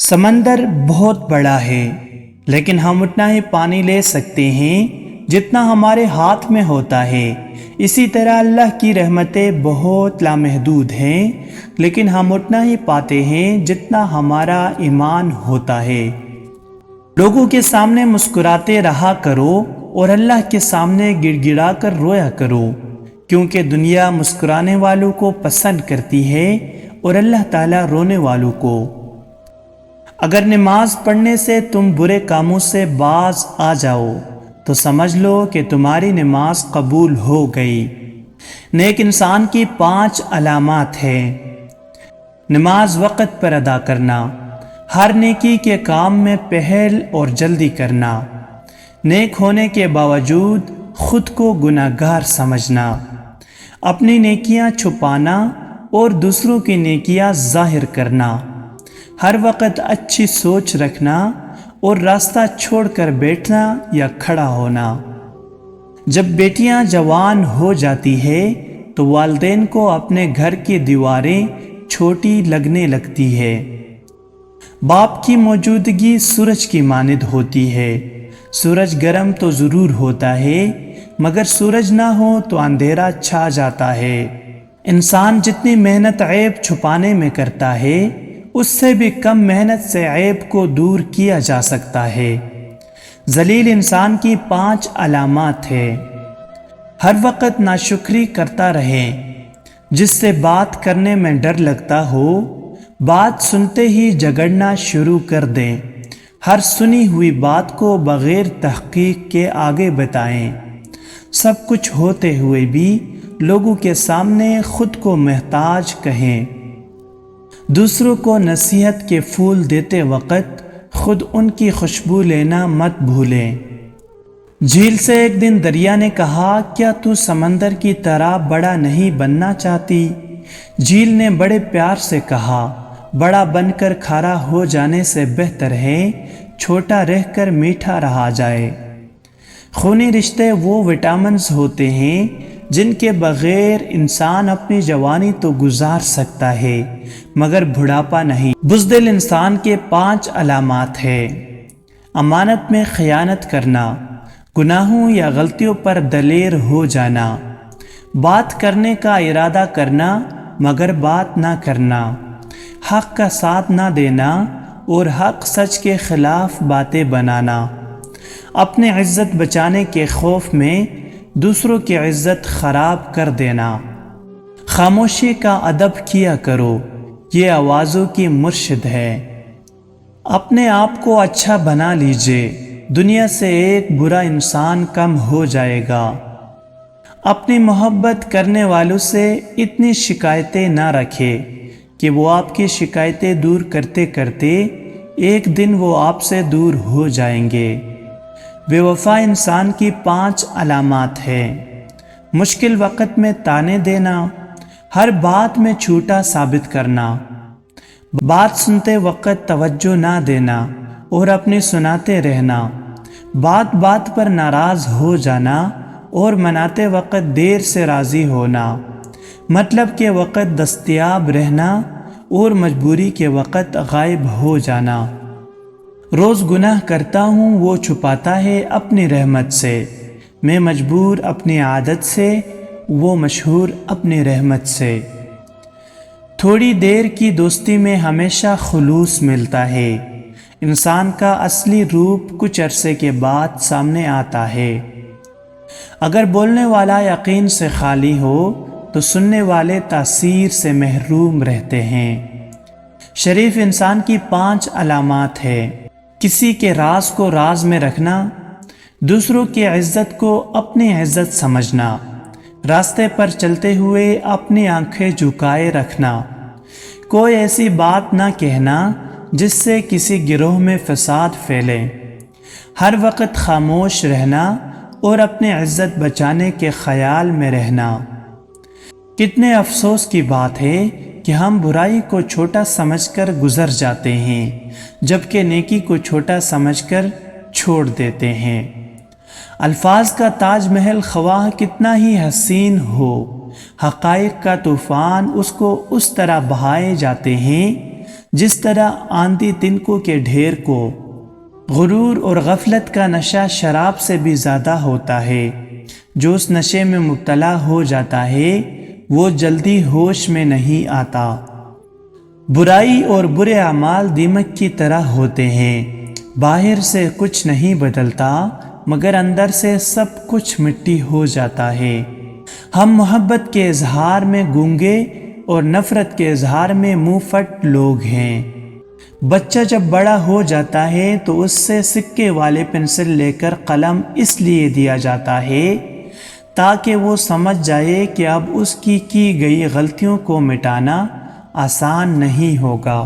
سمندر بہت بڑا ہے، لیکن ہم اتنا ہی پانی لے سکتے ہیں جتنا ہمارے ہاتھ میں ہوتا ہے۔ اسی طرح اللہ کی رحمتیں بہت لامحدود ہیں، لیکن ہم اتنا ہی پاتے ہیں جتنا ہمارا ایمان ہوتا ہے۔ لوگوں کے سامنے مسکراتے رہا کرو اور اللہ کے سامنے گڑ گڑا کر رویا کرو، کیونکہ دنیا مسکرانے والوں کو پسند کرتی ہے اور اللہ تعالیٰ رونے والوں کو۔ اگر نماز پڑھنے سے تم برے کاموں سے باز آ جاؤ تو سمجھ لو کہ تمہاری نماز قبول ہو گئی۔ نیک انسان کی 5 علامات ہیں۔ نماز وقت پر ادا کرنا، ہر نیکی کے کام میں پہل اور جلدی کرنا، نیک ہونے کے باوجود خود کو گناہگار سمجھنا، اپنی نیکیاں چھپانا اور دوسروں کی نیکیاں ظاہر کرنا، ہر وقت اچھی سوچ رکھنا اور راستہ چھوڑ کر بیٹھنا یا کھڑا ہونا۔ جب بیٹیاں جوان ہو جاتی ہے تو والدین کو اپنے گھر کی دیواریں چھوٹی لگنے لگتی ہے۔ باپ کی موجودگی سورج کی مانند ہوتی ہے۔ سورج گرم تو ضرور ہوتا ہے، مگر سورج نہ ہو تو اندھیرا چھا جاتا ہے۔ انسان جتنی محنت عیب چھپانے میں کرتا ہے، اس سے بھی کم محنت سے عیب کو دور کیا جا سکتا ہے۔ ذلیل انسان کی 5 علامات ہیں۔ ہر وقت ناشکری کرتا رہے، جس سے بات کرنے میں ڈر لگتا ہو، بات سنتے ہی جھگڑنا شروع کر دیں، ہر سنی ہوئی بات کو بغیر تحقیق کے آگے بتائیں، سب کچھ ہوتے ہوئے بھی لوگوں کے سامنے خود کو محتاج کہیں۔ دوسروں کو نصیحت کے پھول دیتے وقت خود ان کی خوشبو لینا مت بھولیں۔ جھیل سے ایک دن دریا نے کہا، کیا تو سمندر کی طرح بڑا نہیں بننا چاہتی؟ جھیل نے بڑے پیار سے کہا، بڑا بن کر کھارا ہو جانے سے بہتر ہے چھوٹا رہ کر میٹھا رہا جائے۔ خونی رشتے وہ وٹامنز ہوتے ہیں جن کے بغیر انسان اپنی جوانی تو گزار سکتا ہے، مگر بڑھاپا نہیں۔ بزدل انسان کے 5 علامات ہیں۔ امانت میں خیانت کرنا، گناہوں یا غلطیوں پر دلیر ہو جانا، بات کرنے کا ارادہ کرنا مگر بات نہ کرنا، حق کا ساتھ نہ دینا اور حق سچ کے خلاف باتیں بنانا، اپنی عزت بچانے کے خوف میں دوسروں کی عزت خراب کر دینا۔ خاموشی کا ادب کیا کرو، یہ آوازوں کی مرشد ہے۔ اپنے آپ کو اچھا بنا لیجئے، دنیا سے ایک برا انسان کم ہو جائے گا۔ اپنی محبت کرنے والوں سے اتنی شکایتیں نہ رکھے کہ وہ آپ کی شکایتیں دور کرتے کرتے ایک دن وہ آپ سے دور ہو جائیں گے۔ بے وفا انسان کی 5 علامات ہیں۔ مشکل وقت میں طعنے دینا، ہر بات میں جھوٹا ثابت کرنا، بات سنتے وقت توجہ نہ دینا اور اپنی سناتے رہنا، بات بات پر ناراض ہو جانا اور مناتے وقت دیر سے راضی ہونا، مطلب کے وقت دستیاب رہنا اور مجبوری کے وقت غائب ہو جانا۔ روز گناہ کرتا ہوں وہ چھپاتا ہے اپنی رحمت سے، میں مجبور اپنی عادت سے، وہ مشہور اپنی رحمت سے۔ تھوڑی دیر کی دوستی میں ہمیشہ خلوص ملتا ہے۔ انسان کا اصلی روپ کچھ عرصے کے بعد سامنے آتا ہے۔ اگر بولنے والا یقین سے خالی ہو تو سننے والے تاثیر سے محروم رہتے ہیں۔ شریف انسان کی 5 علامات ہیں۔ کسی کے راز کو راز میں رکھنا، دوسروں کی عزت کو اپنی عزت سمجھنا، راستے پر چلتے ہوئے اپنی آنکھیں جھکائے رکھنا، کوئی ایسی بات نہ کہنا جس سے کسی گروہ میں فساد پھیلے، ہر وقت خاموش رہنا اور اپنی عزت بچانے کے خیال میں رہنا۔ کتنے افسوس کی بات ہے کہ ہم برائی کو چھوٹا سمجھ کر گزر جاتے ہیں، جبکہ نیکی کو چھوٹا سمجھ کر چھوڑ دیتے ہیں۔ الفاظ کا تاج محل خواہ کتنا ہی حسین ہو، حقائق کا طوفان اس کو اس طرح بہائے جاتے ہیں جس طرح آندھی تنکوں کے ڈھیر کو غرور اور غفلت کا نشہ شراب سے بھی زیادہ ہوتا ہے، جو اس نشے میں مبتلا ہو جاتا ہے وہ جلدی ہوش میں نہیں آتا۔ برائی اور برے اعمال دیمک کی طرح ہوتے ہیں، باہر سے کچھ نہیں بدلتا مگر اندر سے سب کچھ مٹی ہو جاتا ہے۔ ہم محبت کے اظہار میں گونگے اور نفرت کے اظہار میں منہ پھٹ لوگ ہیں۔ بچہ جب بڑا ہو جاتا ہے تو اس سے سکے والے پنسل لے کر قلم اس لیے دیا جاتا ہے تاکہ وہ سمجھ جائے کہ اب اس کی گئی غلطیوں کو مٹانا آسان نہیں ہوگا۔